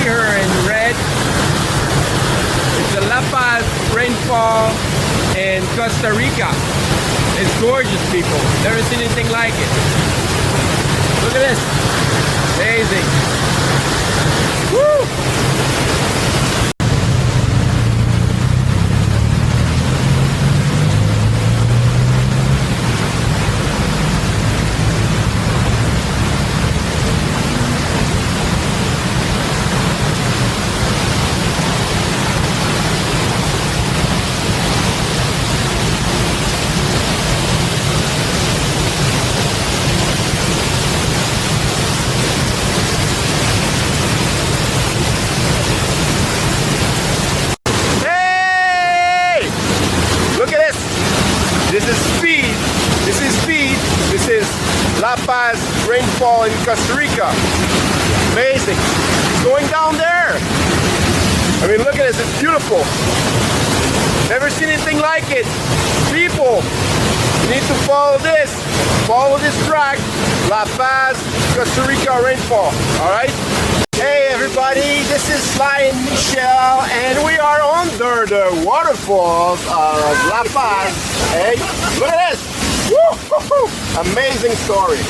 her in red. It's the La Paz Rainfall in Costa Rica. It's gorgeous, people. Never seen anything like it. Look at this. Amazing. Woo! This is speed. This is speed. This is La Paz Rainfall in Costa Rica. Amazing. It's going down there. I mean, look at this. It's beautiful. Never seen anything like it. People, you need to follow this. Follow this track. La Paz, Costa Rica Rainfall. All right? Hey everybody, this is Sly and Michelle, and we are under the waterfalls of La Paz. Hey, look at this! Woo-hoo-hoo. Amazing story.